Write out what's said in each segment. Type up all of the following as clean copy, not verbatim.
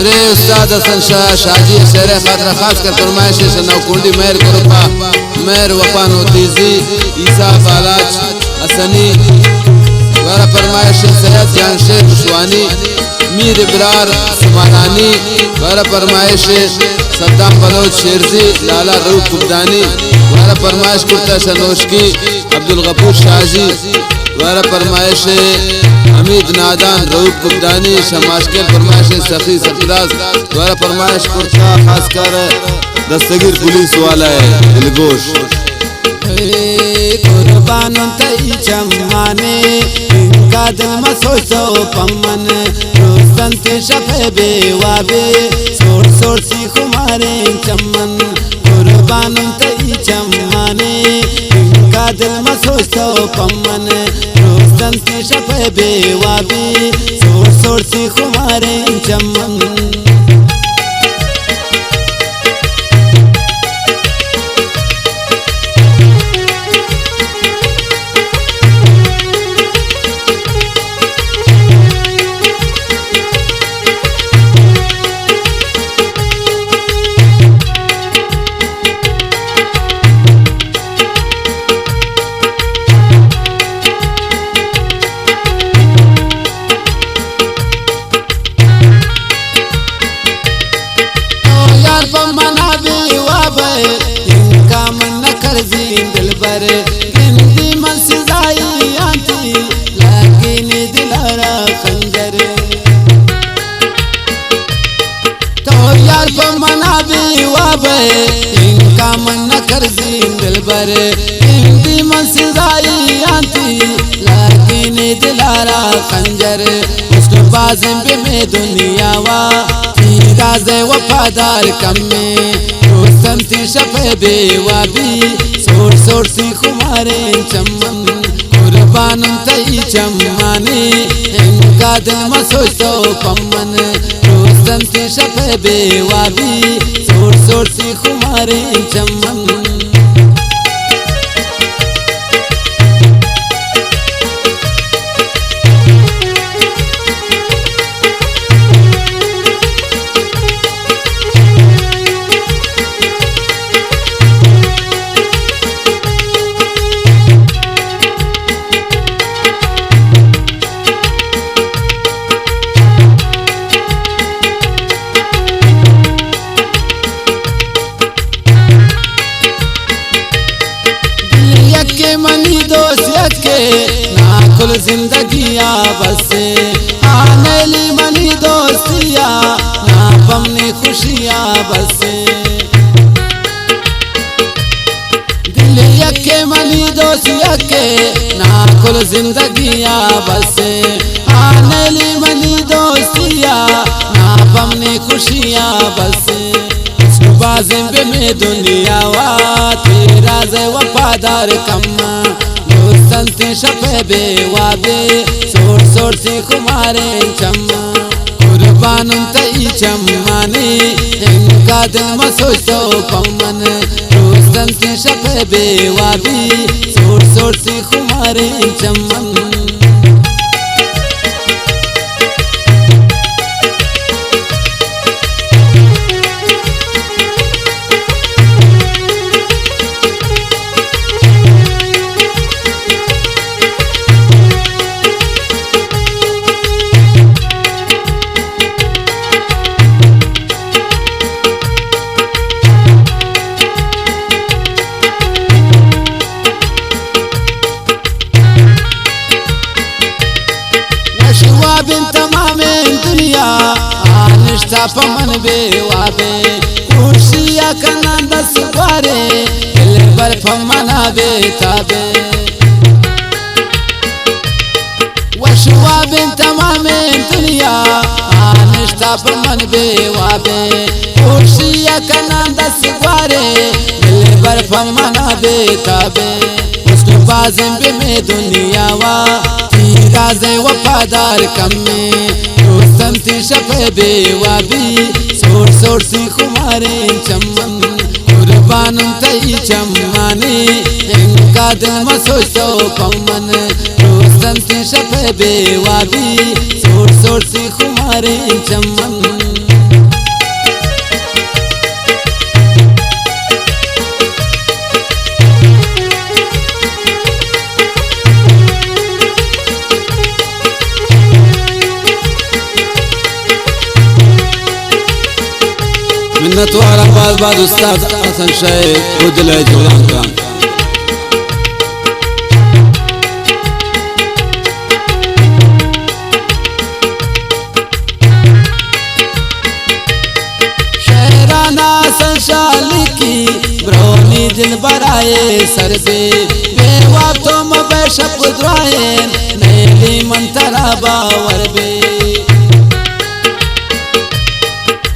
मेरे उस्ताद हसन शाह शाजी शेर खातरा खास कर फरमाइश से नौकुंडी मेहर कुरपा मेहर वफान होतीजी ईसा बालाज हसनी द्वारा फरमाइश सैयद जान शेख खुशवानी मीर इब्रार सुमानानी द्वारा फरमाइश सद्दाम बलोच शेरजी लाला रूप कुब्दानी द्वारा फरमाइश कुर्ता सनोशकी अब्दुल गफूर शाहजी द्वारा फरमाइश हमीद नादान रूप कुब्दानी शमाशकर फरमाइश सखी सफराज द्वारा फरमाइश कुर्ता खासकर दस्तगीर पुलिस वाला है दिलगोश कुर्बान तई चम्माने इनका दिल में सोचो पम्मन रोस्तंती शफे बेवाबे सोर सोर सी खुमारे चम्मन कुर्बान तई चम्माने इनका दिल में सोचो पम्मन रोस्तंती शफे बेवाबे सोर सोर सी खुमारे चम्मन इनका मन न कर दिल बर हिंदी मन सिजाई आंटी लगी नी दिलारा खंजर तो यार को मना भी वाबे इनका मन न कर दिल बर हिंदी मन सिजाई आंटी लगी नी दिलारा खंजर उसके बाज़म पे में दुनिया वा राज़े वफादार कम्मे रोस्तंती शफे बेवाबी सोर सोर सी खुमारे चम्मन कुर्बान तई चम्माने इनका दिल में सोचो पम्मन रोस्तंती शफे बेवाबी सोर सोर सी खुमारे चम्मन मनी दोस्त के ना खुल जिंदगिया बसे आनेली मनी दोस्तिया ना पमनी खुशियाँ बसे दिल के मनी दोस्त के ना खुल जिंदगिया बसे आनेली मनी दोस्तिया ना पमनी खुशियाँ बसे बाज़म पे में दुनिया वा तेरा जे वफादार कम्मा दोस्तंती शफे बेवाबे सोर सोर सी खुमारे चम्मा कुर्बान तई चम्माने इनका दिल में सोचो पम्मन दोस्तंती शफे बेवाबी सोर सोर सी खुमारे चम्मन बिन तमाम दुनिया आनिश्ता पमन बेवाबे खुशिया कना दस बारे दिल पर फमना बेताबे वशुआ बिन तमाम दुनिया आनिश्ता पमन बेवाबे खुशिया कना दस बारे दिल पर फमना बेताबे उसके बाज़म पे में दुनिया वा राज़े वफादार कम्मे रोस्तंती शफे बेवाबी सोर सोर सी खुमारे चम्मन कुर्बान तई चम्माने इनका दिल में सोचो पम्मन रोस्तंती शफे बेवाबी सोर सोर सी खुमारे चम्मन सुन्नत वाला बाद उस्ताद हसन शेख उदल जोलान का संशाली की ब्रोनी दिल बराए सरबे बेवा तो मबशप द्वाए नेली मंतरा बावर बे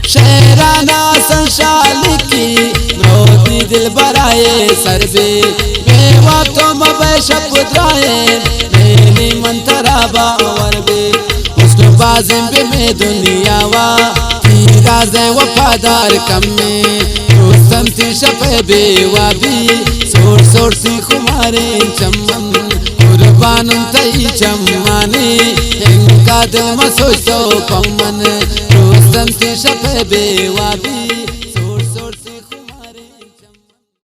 शहराना संशाली की ब्रोनी दिल बराए सरबे बेवा तो मबशप द्वाए नेली मंतरा बावर बे उसको बाजिम बे में दुनिया वा राज़ वफादार कम्मे रोस्तम थी शपे बेवाबी सोर सोर सी खुमारे चमन कुर्बान तई चम्माने इनका दिल मसोच तो पमन रोस्तम थी शपे बेवाबी।